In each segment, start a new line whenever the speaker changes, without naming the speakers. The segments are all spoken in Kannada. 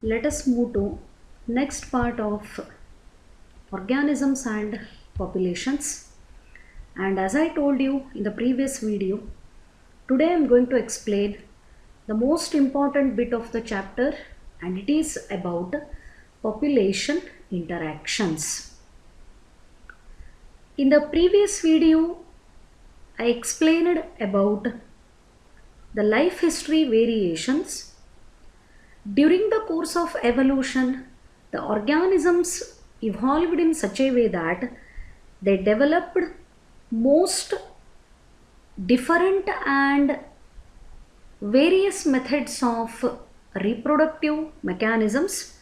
Let us move to next part of organisms and populations. And as I told you in the previous video, today I am going to explain the most important bit of the chapter, and it is about population interactions. In the previous video, I explained about the life history variations. During the course of evolution, the organisms evolved in such a way that they developed most different and various methods of reproductive mechanisms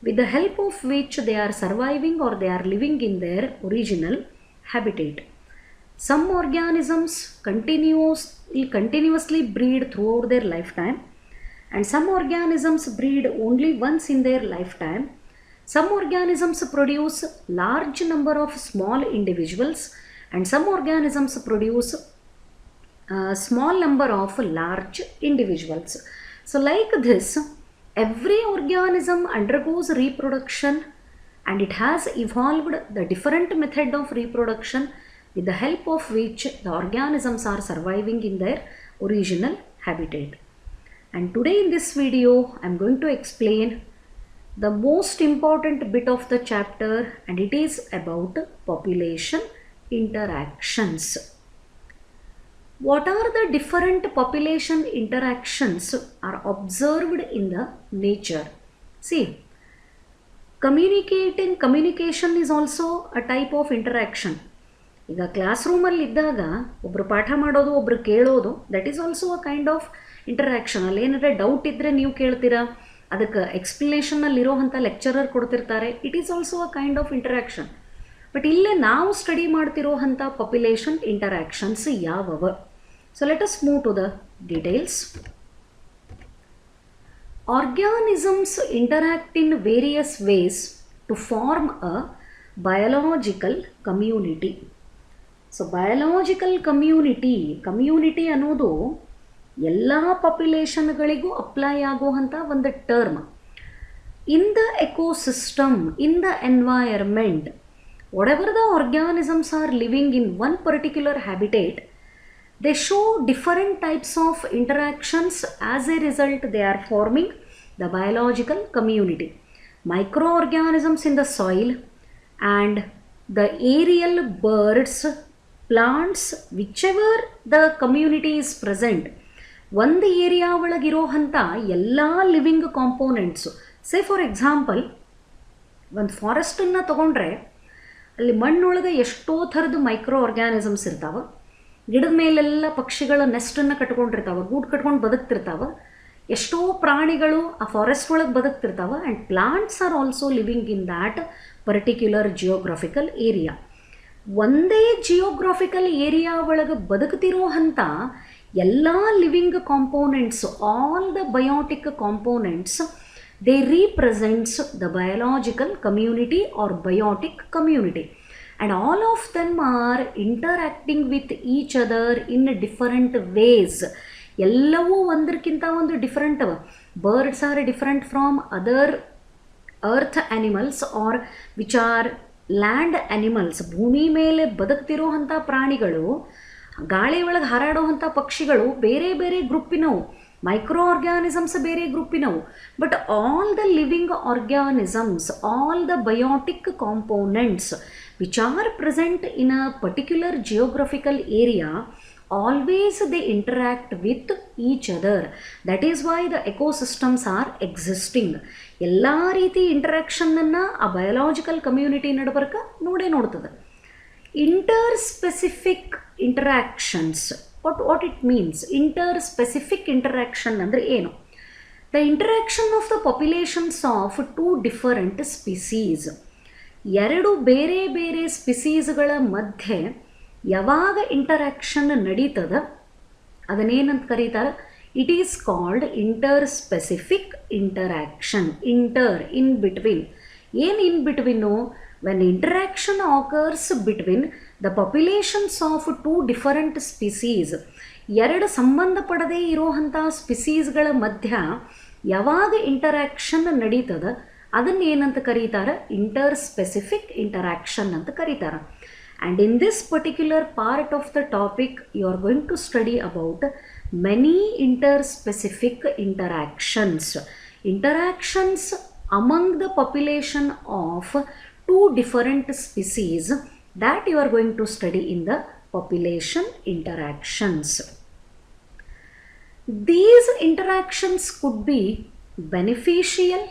with the help of which they are surviving or they are living in their original habitat. Some organisms continuously breed throughout their lifetime, and some organisms breed only once in their lifetime. Some organisms produce large number of small individuals, and some organisms produce a small number of large individuals. So like this, every organism undergoes reproduction, and it has evolved the different method of reproduction with the help of which the organisms are surviving in their original habitat. And today in this video, I am going to explain the most important bit of the chapter, and it is about population interactions. What are the different population interactions are observed in the nature? See, communication is also a type of interaction. ಈಗ ಕ್ಲಾಸ್ ರೂಮಲ್ಲಿ ಇದ್ದಾಗ ಒಬ್ಬರು ಪಾಠ ಮಾಡೋದು ಒಬ್ಬರು ಕೇಳೋದು, that is also a kind of interaction. ಅಲ್ಲಿ ಏನಾದರೆ ಡೌಟ್ ಇದ್ದರೆ ನೀವು ಕೇಳ್ತೀರಾ, ಅದಕ್ಕೆ ಎಕ್ಸ್ಪ್ಲನೇಷನಲ್ಲಿ ಇರೋವಂಥ ಲೆಕ್ಚರರ್ ಕೊಡ್ತಿರ್ತಾರೆ, it is also a kind of interaction. But ಇಲ್ಲೇ ನಾವು ಸ್ಟಡಿ ಮಾಡ್ತಿರೋವಂಥ ಪಾಪ್ಯುಲೇಷನ್ ಇಂಟರಾಕ್ಷನ್ಸ್ ಯಾವುವು? So let us move to the details. Organisms interact in various ways to form a biological community. So biological community ಅನ್ನೋದು ಎಲ್ಲ ಪಾಪ್ಯುಲೇಷನ್ಗಳಿಗೂ ಅಪ್ಲೈ ಆಗುವಂಥ ಒಂದು term. In the ecosystem, in the environment, whatever the organisms are living in one particular habitat, they show different types of interactions. As a result, they are forming the biological community. Microorganisms in the soil and the aerial birds, plants, whichever the community is present, ಒಂದು ಏರಿಯಾ ಒಳಗಿರೋವಂಥ ಎಲ್ಲ ಲಿವಿಂಗ್ ಕಾಂಪೋನೆಂಟ್ಸು. ಸೇ ಫಾರ್ ಎಕ್ಸಾಂಪಲ್, ಒಂದು ಫಾರೆಸ್ಟನ್ನು ತೊಗೊಂಡ್ರೆ ಅಲ್ಲಿ ಮಣ್ಣೊಳಗೆ ಎಷ್ಟೋ ಥರದ್ದು ಮೈಕ್ರೋ ಆರ್ಗ್ಯಾನಿಸಮ್ಸ್ ಇರ್ತಾವೆ. ಗಿಡದ ಮೇಲೆಲ್ಲ ಪಕ್ಷಿಗಳ ನೆಸ್ಟನ್ನು ಕಟ್ಕೊಂಡಿರ್ತಾವೆ, ಗೂಡು ಕಟ್ಕೊಂಡು ಬದುಕ್ತಿರ್ತಾವೆ. ಎಷ್ಟೋ ಪ್ರಾಣಿಗಳು ಆ ಫಾರೆಸ್ಟ್ ಒಳಗೆ ಬದುಕ್ತಿರ್ತಾವೆ. And plants are also living in that particular geographical area. ಒಂದೇ ಜಿಯೋಗ್ರಫಿಕಲ್ ಏರಿಯಾ ಒಳಗೆ ಬದುಕ್ತಿರೋ ಅಂಥ ಎಲ್ಲ living components, all the biotic components, they represents the biological community or biotic community. And all of them are interacting with each other in different ways. ಎಲ್ಲವೂ ಒಂದಕ್ಕಿಂತ ಒಂದು ಡಿಫರೆಂಟ್ ಅವ. Birds are different from other earth animals are which are land animals. ಭೂಮಿ ಮೇಲೆ ಬದುಕ್ತಿರೋ ಅಂಥ ಪ್ರಾಣಿಗಳು, ಗಾಳಿ ಒಳಗೆ ಹಾರಾಡುವಂಥ ಪಕ್ಷಿಗಳು ಬೇರೆ ಬೇರೆ ಗ್ರೂಪಿನವು, ಮೈಕ್ರೋ ಆರ್ಗ್ಯಾನಿಸಮ್ಸ್ ಬೇರೆ ಗ್ರೂಪಿನವು. But all the living organisms, all the biotic components which are present in a particular geographical area, always they interact with each other. That is why the ecosystems are existing. ಎಲ್ಲ ರೀತಿ ಇಂಟರಾಕ್ಷನನ್ನು ಆ ಬಯಾಲಜಿಕಲ್ ಕಮ್ಯುನಿಟಿ ನಡುಬರ್ಕ ನೋಡ್ತದೆ. Interspecific interactions, what it means? Interspecific interaction ಅಂದರೆ ಏನು? The interaction of the populations of two different species. ಎರಡು ಬೇರೆ ಬೇರೆ ಸ್ಪೀಸೀಸ್ಗಳ ಮಧ್ಯೆ ಯಾವಾಗ ಇಂಟರಾಕ್ಷನ್ ನಡೀತದ ಅದನ್ನೇನಂತ ಕರೀತಾರೆ? It is called interspecific interaction. In between. ಏನು in between? When interaction occurs between the populations of two different species, ಎರಡು ಸಂಬಂಧಪಡದೇ ಇರುವಂಥ ಸ್ಪೀಸೀಸ್ಗಳ ಮಧ್ಯ ಯಾವಾಗ ಇಂಟರಾಕ್ಷನ್ ನಡೀತದ ಅದನ್ನು ಏನಂತ ಕರೀತಾರೆ, ಇಂಟರ್ ಸ್ಪೆಸಿಫಿಕ್ ಇಂಟರಾಕ್ಷನ್ ಅಂತ ಕರೀತಾರೆ. And in this particular part of the topic you are going to study about many interspecific interactions. Interactions among the population of two different species that you are going to study in the population interactions. These interactions could be beneficial,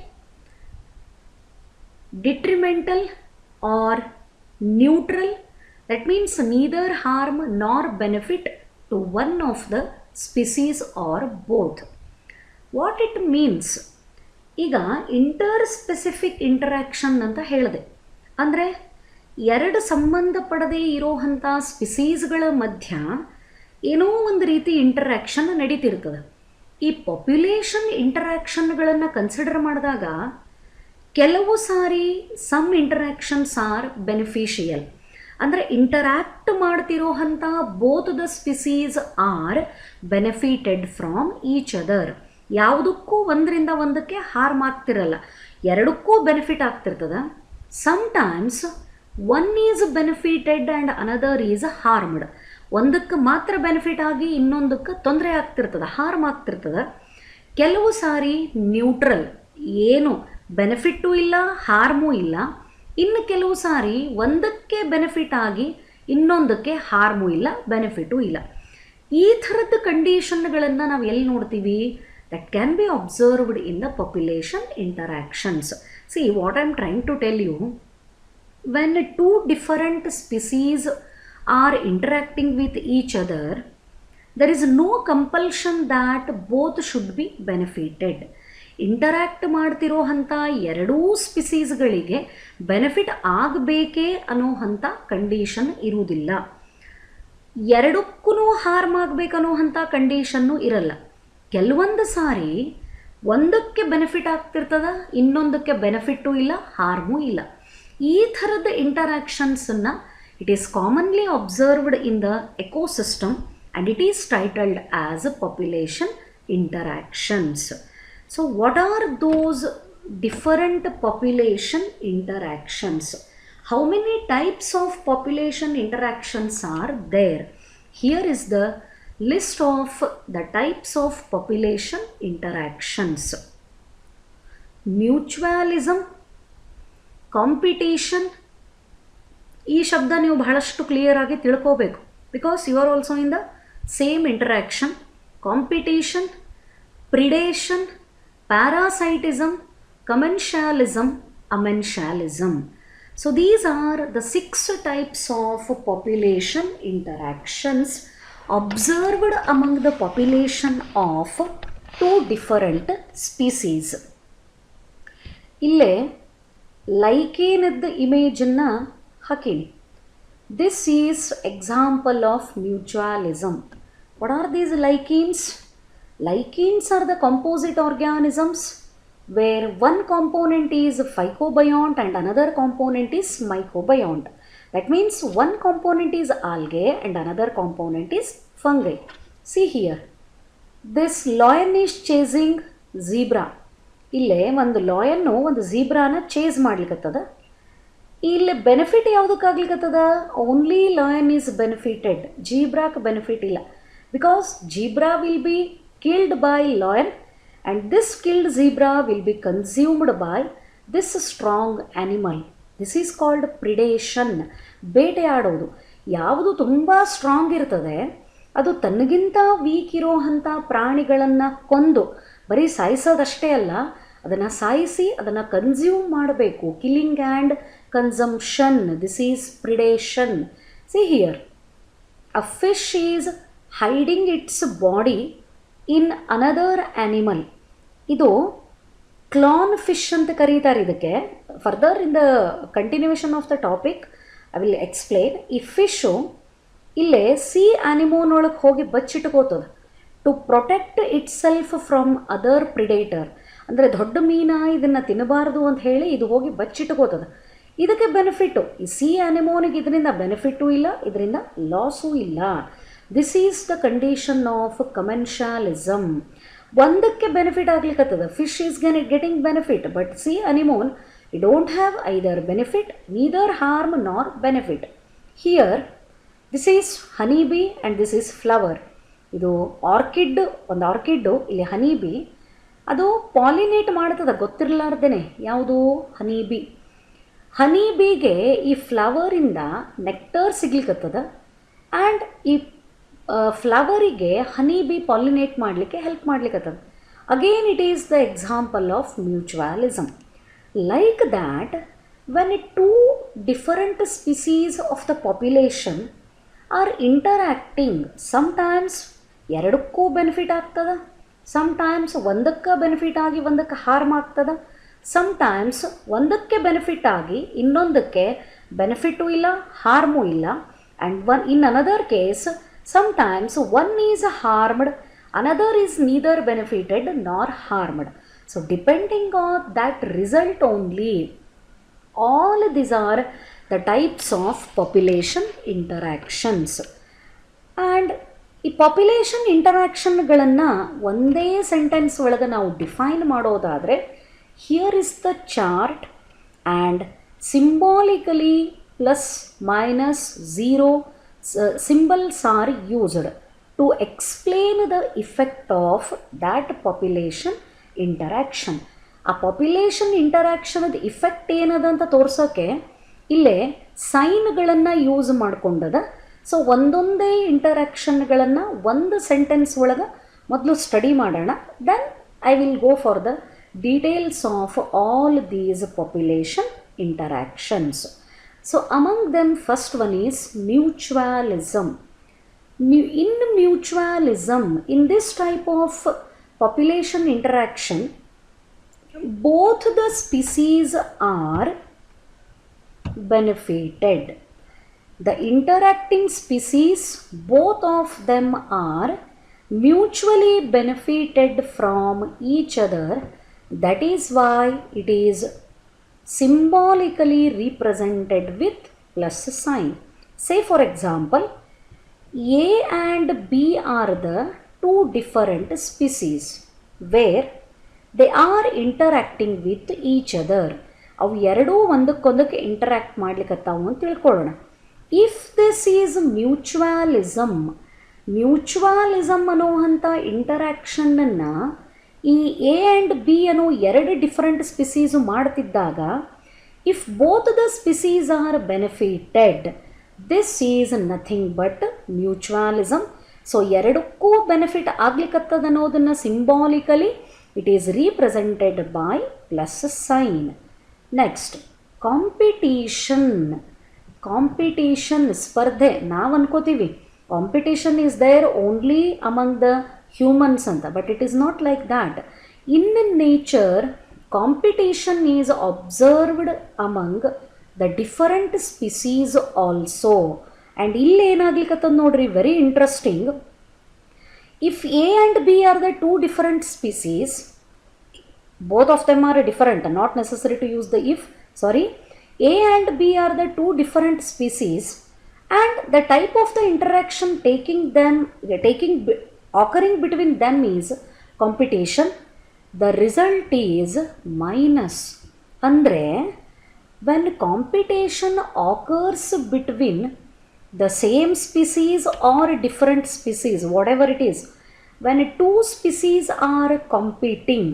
detrimental or neutral. That means neither harm nor benefit to one of the species or both. What it means? ಈಗ ಇಂಟರ್ ಸ್ಪೆಸಿಫಿಕ್ ಇಂಟರಾಕ್ಷನ್ ಅಂತ ಹೇಳಿದೆ ಅಂದರೆ ಎರಡು ಸಂಬಂಧಪಡದೇ ಇರೋವಂಥ ಸ್ಪಿಸೀಸ್ಗಳ ಮಧ್ಯ ಏನೋ ಒಂದು ರೀತಿ ಇಂಟರಾಕ್ಷನ್ ನಡೀತಿರ್ತದೆ. ಈ ಪಾಪ್ಯುಲೇಷನ್ ಇಂಟರಾಕ್ಷನ್ಗಳನ್ನು ಕನ್ಸಿಡರ್ ಮಾಡಿದಾಗ ಕೆಲವು ಸಾರಿ ಸಮ್ ಇಂಟರಾಕ್ಷನ್ಸ್ ಆರ್ ಬೆನಿಫಿಷಿಯಲ್, ಅಂದರೆ ಇಂಟರಾಕ್ಟ್ ಮಾಡ್ತಿರೋವಂಥ both the species are benefited from each other. ಯಾವುದಕ್ಕೂ ಒಂದರಿಂದ ಒಂದಕ್ಕೆ ಹಾರ್ಮ್ ಆಗ್ತಿರಲ್ಲ, ಎರಡಕ್ಕೂ ಬೆನಿಫಿಟ್ ಆಗ್ತಿರ್ತದೆ. Sometimes one is benefited and another is harmed. ಒಂದಕ್ಕೆ ಮಾತ್ರ ಬೆನಿಫಿಟ್ ಆಗಿ ಇನ್ನೊಂದಕ್ಕೆ ತೊಂದರೆ ಆಗ್ತಿರ್ತದೆ, ಹಾರ್ಮ್ ಆಗ್ತಿರ್ತದೆ. ಕೆಲವು ಸಾರಿ ನ್ಯೂಟ್ರಲ್, ಏನು ಬೆನಿಫಿಟ್ಟು ಇಲ್ಲ ಹಾರ್ಮೂ ಇಲ್ಲ. ಇನ್ನು ಕೆಲವು ಸಾರಿ ಒಂದಕ್ಕೆ ಬೆನಿಫಿಟ್ ಆಗಿ ಇನ್ನೊಂದಕ್ಕೆ ಹಾರ್ಮೂ ಇಲ್ಲ, ಬೆನಿಫಿಟು ಇಲ್ಲ. ಈ ಥರದ ಕಂಡೀಷನ್ಗಳನ್ನು ನಾವು ಎಲ್ಲಿ ನೋಡ್ತೀವಿ? That can be observed in the population interactions. See what I am trying to tell you, when two different species are interacting with each other, there is no compulsion that both should be benefited. Interact ಮಾಡ್ತಿರೋ ಅಂಥ ಎರಡೂ ಸ್ಪಿಸೀಸ್ಗಳಿಗೆ ಬೆನಿಫಿಟ್ ಆಗಬೇಕೇ ಅನ್ನೋ ಅಂಥ ಕಂಡೀಷನ್ ಇರುವುದಿಲ್ಲ. ಎರಡಕ್ಕೂ ಹಾರ್ಮ್ ಆಗಬೇಕನ್ನೋ ಅಂಥ ಕಂಡೀಷನ್ನು ಇರಲ್ಲ. ಕೆಲವೊಂದು ಸಾರಿ ಒಂದಕ್ಕೆ ಬೆನಿಫಿಟ್ ಆಗ್ತಿರ್ತದ, ಇನ್ನೊಂದಕ್ಕೆ ಬೆನಿಫಿಟ್ಟು ಇಲ್ಲ, ಹಾರ್ಮೂ ಇಲ್ಲ. ಈ ಥರದ ಇಂಟರಾಕ್ಷನ್ಸನ್ನು it is commonly observed in the ecosystem and it is titled as population interactions. So what are those different population interactions? How many types of population interactions are there? Here is the list of the types of population interactions. Mutualism, competition. ಈ ಶಬ್ದ ನೀವು ಬಹಳಷ್ಟು ಕ್ಲಿಯರ್ ಆಗಿ ತಿಳ್ಕೋಬೇಕು, because you are also in the same interaction. Competition, predation, parasitism, commensalism, amensalism. So these are the 6 types of population interactions observed among the population of 2 different species. ಇಲ್ಲೇ ಲೈಕೇನದ ಇಮೇಜನ್ನು ಹಾಕೀನಿ. This is example of mutualism. What are these lichens? Lichens are the composite organisms where one component is phycobiont and another component is mycobiont. That means one component is algae and another component is fungi. See here, this lion is chasing zebra. ಇಲ್ಲೇ ಒಂದು ಲಾಯನ್ನು ಒಂದು ಝೀಬ್ರಾನ ಚೇಸ್ ಮಾಡ್ಲಿಕ್ಕತ್ತದ. ಇಲ್ಲಿ ಬೆನಿಫಿಟ್ ಯಾವುದಕ್ಕಾಗ್ಲಿಕ್ಕತ್ತದ? ಓನ್ಲಿ ಲಾಯನ್ ಈಸ್ ಬೆನಿಫಿಟೆಡ್, ಜೀಬ್ರಾಕ್ಕೆ ಬೆನಿಫಿಟ್ ಇಲ್ಲ. Because zebra will be killed by lion and this killed zebra will be consumed by this strong animal. This is called predation. ಬೇಟೆಯಾಡೋದು. ಯಾವುದು ತುಂಬ ಸ್ಟ್ರಾಂಗ್ ಇರ್ತದೆ ಅದು ತನ್ನಗಿಂತ ವೀಕ್ ಇರೋ ಅಂಥ ಪ್ರಾಣಿಗಳನ್ನು ಕೊಂದು ಬರೀ ಸಾಯಿಸೋದಷ್ಟೇ ಅಲ್ಲ, ಅದನ್ನು ಸಾಯಿಸಿ ಅದನ್ನು ಕನ್ಸ್ಯೂಮ್ ಮಾಡಬೇಕು. Killing and consumption, this is predation. See here, a fish is hiding its body in another animal. ಇದು ಕ್ಲಾನ್ ಫಿಶ್ ಅಂತ ಕರೀತಾರೆ ಇದಕ್ಕೆ. Further in the continuation of the topic I will explain. ಈ ಫಿಶು ಇಲ್ಲೇ ಸಿ ಆ್ಯನಿಮೋನೊಳಗೆ ಹೋಗಿ ಬಚ್ಚಿಟ್ಕೋತದ to protect itself from other predator. ಅಂದರೆ ದೊಡ್ಡ ಮೀನ ಇದನ್ನು ತಿನ್ನಬಾರ್ದು ಅಂತ ಹೇಳಿ ಇದು ಹೋಗಿ ಬಚ್ಚಿಟ್ಕೋತದ. ಇದಕ್ಕೆ ಬೆನಿಫಿಟ್ಟು. ಈ ಸಿ ಆ್ಯನಿಮೋನಿಗೆ ಇದರಿಂದ ಬೆನಿಫಿಟ್ಟು ಇಲ್ಲ, ಇದರಿಂದ ಲಾಸೂ ಇಲ್ಲ. This is the condition of commensalism. ಒಂದಕ್ಕೆ ಬೆನಿಫಿಟ್ ಆಗ್ಲಿಕ್ಕತ್ತದ. Fish is getting benefit, but sea anemone you don't have either benefit, neither harm nor benefit. Here this is honey bee and this is flower. ಇದು ಆರ್ಕಿಡ್, ಒಂದು ಆರ್ಕಿಡ್ಡು, ಇಲ್ಲಿ ಹನಿ ಬಿ, ಅದು ಪಾಲಿನೇಟ್ ಮಾಡ್ತದೆ ಗೊತ್ತಿರಲಾರ್ದೇನೆ. ಯಾವುದು? Honey bee. ಹನಿ ಬಿಗೆ ಈ ಫ್ಲವರಿಂದ ನೆಕ್ಟರ್ ಸಿಗ್ಲಿಕ್ಕತ್ತದ ಆ್ಯಂಡ್ ಈ ಫ್ಲವರಿಗೆ ಹನಿ ಬಿ ಪಾಲಿನೇಟ್ ಮಾಡಲಿಕ್ಕೆ ಹೆಲ್ಪ್ ಮಾಡ್ಲಿಕ್ಕತ್ತದ. Again it is the example of mutualism. Like that when two different species of the population are interacting, sometimes ಎರಡಕ್ಕೂ ಬೆನಿಫಿಟ್ ಆಗ್ತದೆ, ಸಮ್ಟೈಮ್ಸ್ ಒಂದಕ್ಕೆ ಬೆನಿಫಿಟ್ ಆಗಿ ಒಂದಕ್ಕೆ ಹಾರ್ಮ್ ಆಗ್ತದೆ, ಸಮ್ಟೈಮ್ಸ್ ಒಂದಕ್ಕೆ ಬೆನಿಫಿಟ್ ಆಗಿ ಇನ್ನೊಂದಕ್ಕೆ ಬೆನಿಫಿಟೂ ಇಲ್ಲ ಹಾರ್ಮೂ ಇಲ್ಲ. And in another case sometimes one is harmed, another is neither benefited nor harmed. So depending on that result only, all these are the types of population interactions. And ಈ ಪಾಪ್ಯುಲೇಷನ್ ಇಂಟರಾಕ್ಷನ್ಗಳನ್ನು ಒಂದೇ ಸೆಂಟೆನ್ಸ್ ಒಳಗೆ ನಾವು ಡಿಫೈನ್ ಮಾಡೋದಾದರೆ, here is the chart and symbolically plus minus zero symbols are used to explain the effect of that population interaction. ಆ ಪಾಪ್ಯುಲೇಷನ್ ಇಂಟರಾಕ್ಷನದ ಇಫೆಕ್ಟ್ ಏನದಂತ ತೋರ್ಸೋಕ್ಕೆ ಇಲ್ಲೇ ಸೈನ್ಗಳನ್ನು ಯೂಸ್ ಮಾಡ್ಕೊಂಡದ. ಸೊ ಒಂದೊಂದೇ ಇಂಟರಾಕ್ಷನ್ಗಳನ್ನು ಒಂದು ಸೆಂಟೆನ್ಸ್ ಒಳಗೆ ಮೊದಲು ಸ್ಟಡಿ ಮಾಡೋಣ. Then I will go for the details of all these population interactions. So among them, first one is mutualism. In mutualism, in this type of population interaction, both the species are benefited. The interacting species, both of them are mutually benefited from each other. That is why it is symbolically represented with plus sign. Say for example, A and B are the two different species where they are interacting with each other. ಅವು ಎರಡೂ ಒಂದಕ್ಕೊಂದಕ್ಕೆ ಇಂಟರ್ಯಾಕ್ಟ್ ಮಾಡ್ಲಿಕ್ಕತ್ತಾವು ಅಂತ ತಿಳ್ಕೊಳ್ಳೋಣ. If this is mutualism, mutualism ಅನ್ನೋವಂಥ ಇಂಟರ್ಯಾಕ್ಷನನ್ನು ಈ ಎ ಆ್ಯಂಡ್ ಬಿ ಅನ್ನೋ ಎರಡು ಡಿಫರೆಂಟ್ ಸ್ಪೀಸೀಸು ಮಾಡ್ತಿದ್ದಾಗ, if both the species are benefited, this is nothing but mutualism. So ಎರಡಕ್ಕೂ ಬೆನಿಫಿಟ್ ಆಗ್ಲಿಕ್ಕತ್ತದ ಅನ್ನೋದನ್ನು symbolically it is represented by plus sign. Next competition. Competition ಸ್ಪರ್ಧೆ. ನಾವು ಅನ್ಕೋತೀವಿ competition is there only among the humans anta, but it is not like that. In nature, competition is observed among the different species also. And ಇಲ್ಲಿ ಏನಾಗ್ಲಿಕ್ಕತ್ತದ ನೋಡ್ರಿ, very interesting. If A and B are the two different species, both of them are different, not necessary to use the if, sorry, A and B are the two different species and the type of the interaction occurring between them is competition. The result is minus. Andre when competition occurs between the same species or different species, whatever it is, when two species are competing,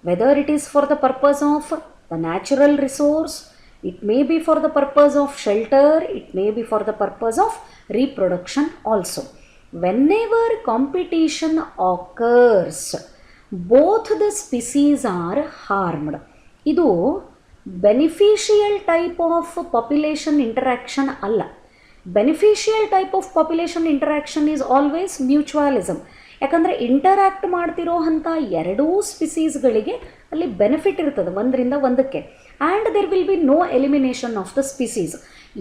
whether it is for the purpose of the natural resource, it may be for the purpose of shelter, it may be for the purpose of reproduction also. Whenever competition occurs, both the species are harmed. ಇದು beneficial type of population interaction ಅಲ್ಲ. Beneficial type of population interaction is always mutualism. ಯಾಕಂದರೆ ಇಂಟರಾಕ್ಟ್ ಮಾಡ್ತಿರೋ ಅಂಥ ಎರಡೂ ಸ್ಪೀಸೀಸ್ಗಳಿಗೆ ಅಲ್ಲಿ ಬೆನಿಫಿಟ್ ಇರ್ತದೆ ಒಂದರಿಂದ ಒಂದಕ್ಕೆ. And there will be no elimination of the species.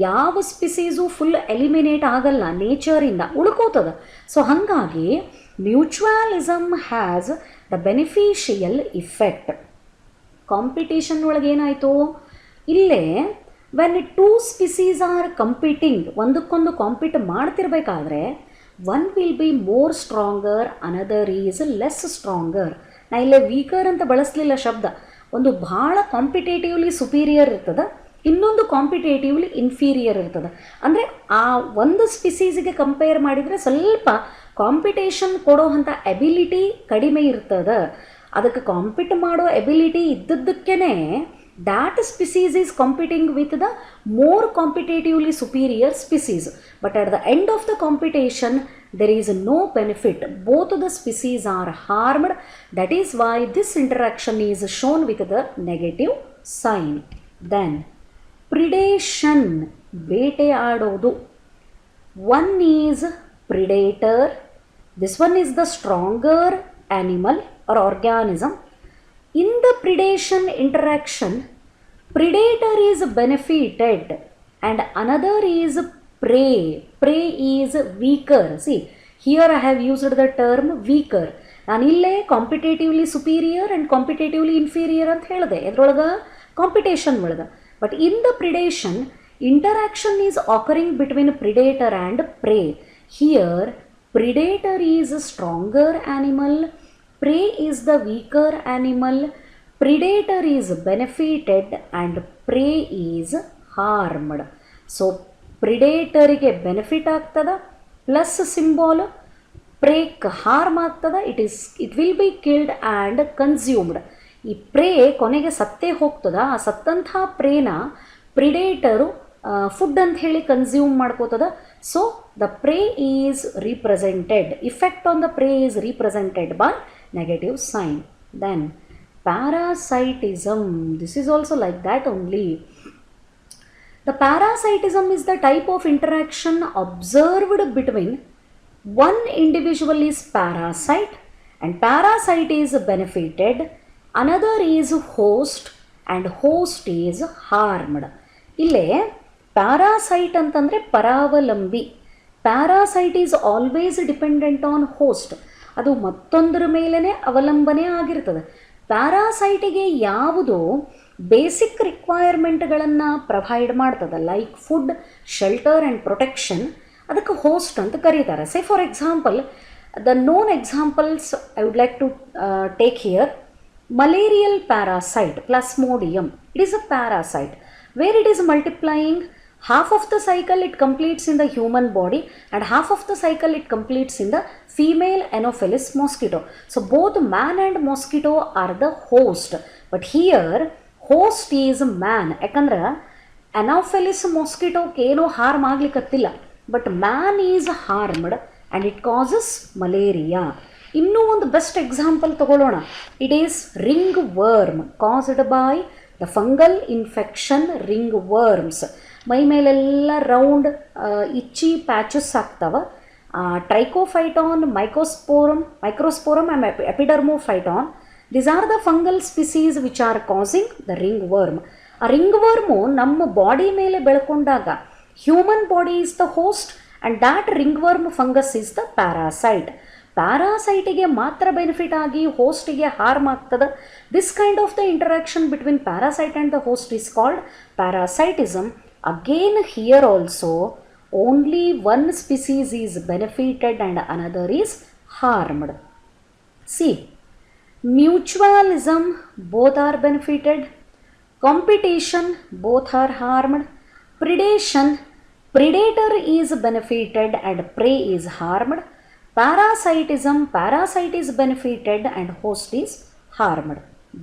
ಯಾವ ಸ್ಪೀಸೀಸು ಫುಲ್ ಎಲಿಮಿನೇಟ್ ಆಗಲ್ಲ, ನೇಚರಿಂದ ಉಳ್ಕೋತದ. ಸೊ ಹಾಗಾಗಿ mutualism has the beneficial effect. Competition ಒಳಗೆ ಏನಾಯಿತು, ಇಲ್ಲೇ when two species are competing, ಒಂದಕ್ಕೊಂದು ಕಾಂಪೀಟ್ ಮಾಡ್ತಿರ್ಬೇಕಾದ್ರೆ one will be more stronger, another is less stronger. ನಾ ಇಲ್ಲೇ ವೀಕರ್ ಅಂತ ಬಳಸಲಿಲ್ಲ ಶಬ್ದ. ಒಂದು ಭಾಳ ಕಾಂಪಿಟೇಟಿವ್ಲಿ ಸುಪೀರಿಯರ್ ಇರ್ತದೆ, ಇನ್ನೊಂದು ಕಾಂಪಿಟೇಟಿವ್ಲಿ ಇನ್ಫೀರಿಯರ್ ಇರ್ತದೆ. ಅಂದರೆ ಆ ಒಂದು ಸ್ಪಿಸೀಸಿಗೆ ಕಂಪೇರ್ ಮಾಡಿದರೆ ಸ್ವಲ್ಪ ಕಾಂಪಿಟೇಷನ್ ಕೊಡೋ ಅಂಥ ಎಬಿಲಿಟಿ ಕಡಿಮೆ ಇರ್ತದೆ. ಅದಕ್ಕೆ ಕಾಂಪಿಟ್ ಮಾಡೋ ability ಇದ್ದದ್ದಕ್ಕೇ that species is competing with the more competitively superior species. But at the end of the competition, there is no benefit. Both the species are harmed. That is why this interaction is shown with the negative sign. Then, predation, ಬೇಟೆಯಾಡೋದು. One is predator. This one is the stronger animal or organism. In the predation interaction, predator is benefited and another is prey. Prey is weaker. See, here I have used the term weaker. ನಾನು ಇಲ್ಲೇ competitively superior and competitively inferior ಅಂತ ಹೇಳಿದೆ, ಎದ್ರೊಳಗೆ ಕಾಂಪಿಟೇಷನ್ ಒಳಗೆ. But in the predation, interaction is occurring between predator and prey. Here, predator is a stronger animal, prey is the weaker animal. Predator is benefited and prey is harmed. So, predator ಗೆ ಬೆನಿಫಿಟ್ ಆಗ್ತದ, ಪ್ಲಸ್ ಸಿಂಬಾಲ್, ಪ್ರೇಕ್ ಹಾರ್ಮ್ ಆಗ್ತದ. It will be killed and consumed. ಈ ಪ್ರೇ ಕೊನೆಗೆ ಸತ್ತೇ ಹೋಗ್ತದ. ಆ ಸತ್ತಂಥ ಪ್ರೇನ ಪ್ರಿಡೇಟರು ಫುಡ್ ಅಂತ ಹೇಳಿ ಕನ್ಸ್ಯೂಮ್ ಮಾಡ್ಕೋತದ. So the prey is represented, effect on the prey is represented by negative sign. Then parasitism, this is also like that only. The parasitism is the type of interaction observed between one individual is parasite and parasite is benefited, another is host and host is harmed. ಇಲ್ಲೇ ಪ್ಯಾರಾಸೈಟ್ ಅಂತಂದರೆ ಪರಾವಲಂಬಿ. Parasite is always dependent on host. ಅದು ಮತ್ತೊಂದರ ಮೇಲೇ ಅವಲಂಬನೆ ಆಗಿರ್ತದೆ. ಪ್ಯಾರಾಸೈಟಿಗೆ ಯಾವುದು ಬೇಸಿಕ್ ರಿಕ್ವೈರ್ಮೆಂಟ್ಗಳನ್ನು ಪ್ರೊವೈಡ್ ಮಾಡ್ತದೆ, like food, shelter and protection, ಅದಕ್ಕೆ ಹೋಸ್ಟ್ ಅಂತ ಕರೀತಾರೆ. Say for example, the known examples I would like to take here. Malarial parasite, plasmodium, it is a parasite. Where it is multiplying, half of the cycle it completes in the human body and half of the cycle it completes in the female Anopheles mosquito. So both man and mosquito are the host, but here host is man. ಯಾಕಂದ್ರೆ Anopheles mosquito ಏನೋ ಹಾರ್ಮ್ ಆಗ್ಲಿಕ್ಕತ್ತಿಲ್ಲ, but man is harmed and it causes malaria. ಇನ್ನೂ ಒಂದು ಬೆಸ್ಟ್ ಎಕ್ಸಾಂಪಲ್ ತಗೊಳ್ಳೋಣ. It is ringworm, caused by the fungal infection ringworms. ಮೈ ಮೇಲೆಲ್ಲ ರೌಂಡ್ ಇಚ್ಚಿ ಪ್ಯಾಚಸ್ ಆಗ್ತಾವ. Trichophyton, microsporum and epidermophyton, these are the fungal species which are causing the ringworm. ಆ ರಿಂಗ್ ವರ್ಮು ನಮ್ಮ ಬಾಡಿ ಮೇಲೆ ಬೆಳ್ಕೊಂಡಾಗ human body is the host and that ringworm fungus is the parasite. ಪ್ಯಾರಾಸೈಟಿಗೆ ಮಾತ್ರ ಬೆನಿಫಿಟ್ ಆಗಿ ಹೋಸ್ಟಿಗೆ ಹಾರ್ಮ್ ಆಗ್ತದೆ. This kind of the interaction between parasite and the host is called parasitism. Again here also only one species is benefited and another is harmed. See, mutualism, both are benefited. Competition, both are harmed. Predation, predator is benefited and prey is harmed. Parasitism, parasite is benefited and host is harmed.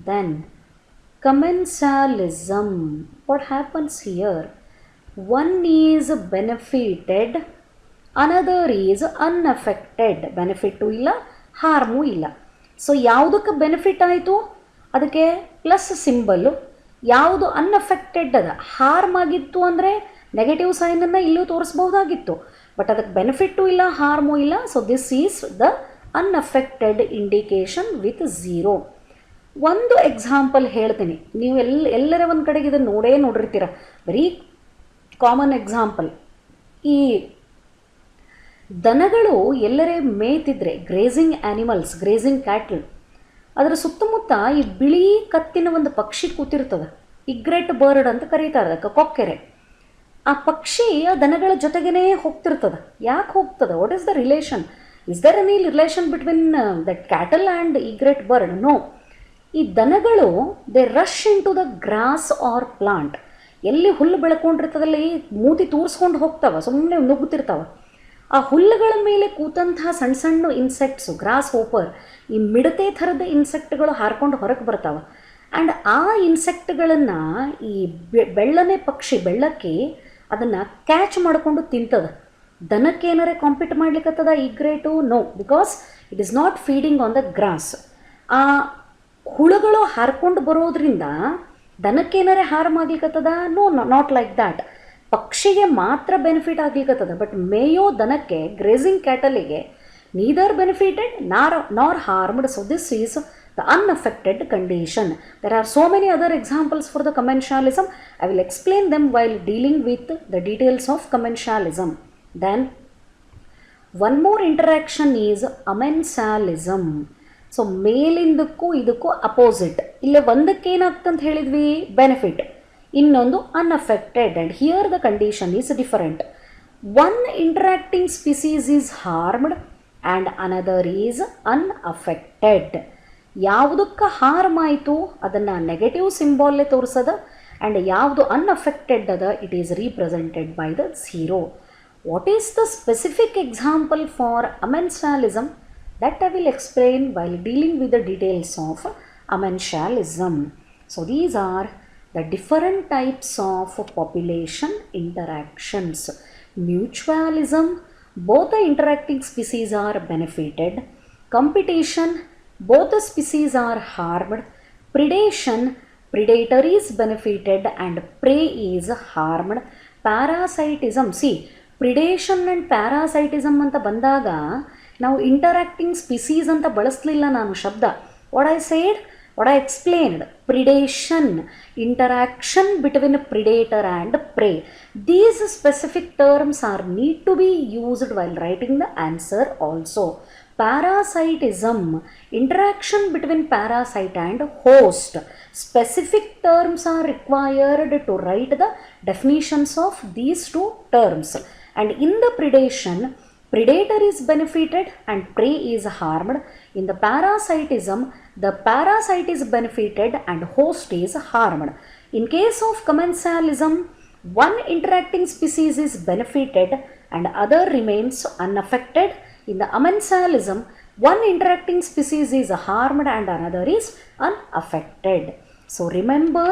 Then commensalism, what happens here? One is benefited, another is unaffected. Benefit ಇಲ್ಲ, ಹಾರ್ಮು ಇಲ್ಲ. ಸೊ ಯಾವುದಕ್ಕೆ ಬೆನಿಫಿಟ್ ಆಯಿತು ಅದಕ್ಕೆ ಪ್ಲಸ್ ಸಿಂಬಲ್ಲು, ಯಾವುದು ಅನ್ಅಫೆಕ್ಟೆಡ್ ಅದ ಹಾರ್ಮ್ ಆಗಿತ್ತು ಅಂದರೆ ನೆಗೆಟಿವ್ ಸೈನನ್ನು ಇಲ್ಲೂ ತೋರಿಸ್ಬೋದಾಗಿತ್ತು, ಬಟ್ ಅದಕ್ಕೆ ಬೆನಿಫಿಟ್ಟು ಇಲ್ಲ, ಹಾರ್ಮು ಇಲ್ಲ. So this is the unaffected indication with zero. ಒಂದು ಎಕ್ಸಾಂಪಲ್ ಹೇಳ್ತೀನಿ, ನೀವು ಎಲ್ಲರ ಒಂದು ಕಡೆಗೆ ಇದನ್ನು ನೋಡಿರ್ತೀರ. ವೆರಿ ಕಾಮನ್ ಎಕ್ಸಾಂಪಲ್, ಈ ದನಗಳು ಎಲ್ಲರೇ ಮೇಯ್ತಿದ್ರೆ, ಗ್ರೇಸಿಂಗ್ ಆ್ಯನಿಮಲ್ಸ್, ಗ್ರೇಸಿಂಗ್ ಕ್ಯಾಟಲ್, ಅದರ ಸುತ್ತಮುತ್ತ ಈ ಬಿಳಿ ಕತ್ತಿನ ಒಂದು ಪಕ್ಷಿ ಕೂತಿರ್ತದೆ, ಇಗ್ರೆಟ್ ಬರ್ಡ್ ಅಂತ ಕರೀತಾರೆ ಅದಕ್ಕೆ, ಕೊಕ್ಕೆರೆ. ಆ ಪಕ್ಷಿ ಆ ದನಗಳ ಜೊತೆಗೇ ಹೋಗ್ತಿರ್ತದೆ. ಯಾಕೆ ಹೋಗ್ತದೆ? What is the relation? Is there any relation between that cattle and egret bird? No. ಈ ದನಗಳು they rush into the grass or plant. ಎಲ್ಲಿ ಹುಲ್ಲು ಬೆಳ್ಕೊಂಡಿರ್ತದಲ್ಲಿ ಮೂತಿ ತೂರಿಸ್ಕೊಂಡು ಹೋಗ್ತಾವೆ, ಸುಮ್ಮನೆ ನುಗ್ಗುತ್ತಿರ್ತಾವೆ. ಆ ಹುಲ್ಲುಗಳ ಮೇಲೆ ಕೂತಂತಹ ಸಣ್ಣ ಸಣ್ಣ ಇನ್ಸೆಕ್ಟ್ಸು, ಗ್ರಾಸ್ ಹೋಪರ್, ಈ ಮಿಡತೆ ಥರದ ಇನ್ಸೆಕ್ಟ್ಗಳು ಹಾರ್ಕೊಂಡು ಹೊರಗೆ ಬರ್ತಾವೆ. ಆ್ಯಂಡ್ ಆ ಇನ್ಸೆಕ್ಟ್ಗಳನ್ನು ಈ ಬೆಳ್ಳನೆ ಪಕ್ಷಿ, ಬೆಳ್ಳಕ್ಕಿ, ಅದನ್ನು ಕ್ಯಾಚ್ ಮಾಡಿಕೊಂಡು ತಿಂತದೆ. ದನಕ್ಕೆ ಏನಾರೇ ಕಾಂಪೀಟ್ ಮಾಡ್ಲಿಕ್ಕತ್ತದ egret? No, because it is not feeding on the grass. ಆ ಹುಳುಗಳು ಹಾರ್ಕೊಂಡು ಬರೋದ್ರಿಂದ ದನಕ್ಕೇನಾರೇ ಹಾರ್ಮ್ ಆಗ್ಲಿಕ್ಕತ್ತದ? No, not like that. ಪಕ್ಷಿಗೆ ಮಾತ್ರ ಬೆನಿಫಿಟ್ ಆಗ್ಲಿಕ್ಕತ್ತದ. ಬಟ್ ಮೇಯೋ ದನಕ್ಕೆ, ಗ್ರೇಸಿಂಗ್ ಕ್ಯಾಟಲಿಗೆ neither benefited nor harmed. So this is the unaffected condition. There are so many other examples for the commensalism. I will explain them while dealing with the details of commensalism. Then one more interaction is amensalism. So ಮೇಲಿಂದಕ್ಕೂ ಇದಕ್ಕೂ ಅಪೋಸಿಟ್. ಇಲ್ಲೇ ಒಂದಕ್ಕೆ ಏನಾಗ್ತಂತ ಹೇಳಿದ್ವಿ? ಬೆನಿಫಿಟ್. ಇನ್ನೊಂದು unaffected, and here the condition is different. One interacting species is harmed and another is unaffected. ಯಾವುದಕ್ಕೆ ಹಾರ್ಮ್ ಆಯಿತು ಅದನ್ನು ನೆಗೆಟಿವ್ ಸಿಂಬಾಲೇ ತೋರಿಸದ, ಆ್ಯಂಡ್ ಯಾವುದು ಅನ್ಅಫೆಕ್ಟೆಡ್ ಅದ it is represented by the 0. What is the specific example for amensalism? That I will explain while dealing with the details of amensalism. So these are the different types of population interactions. Mutualism, both the interacting species are benefited. Competition, both the species are harmed. Predation, predator is benefited and prey is harmed. Parasitism, see, predation and parasitism anta bandaga ನಾವು ಇಂಟರಾಕ್ಟಿಂಗ್ ಸ್ಪೀಸೀಸ್ ಅಂತ ಬಳಸಲಿಲ್ಲ ನಾನು ಶಬ್ದ. What I said, what I explained, predation, interaction between predator and prey. These specific terms are need to be used while writing the answer also. Parasitism, interaction between parasite and host. Specific terms are required to write the definitions of these two terms. And in the predation, predator is benefited and prey is harmed. In the parasitism, the parasite is benefited and host is harmed. In case of commensalism, one interacting species is benefited and other remains unaffected. In the amensalism, one interacting species is harmed and another is unaffected. So remember,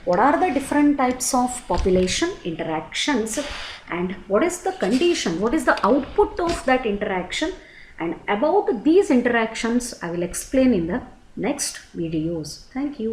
what are the different types of population interactions and what is the condition, what is the output of that interaction, and about these interactions I will explain in the next videos. Thank you.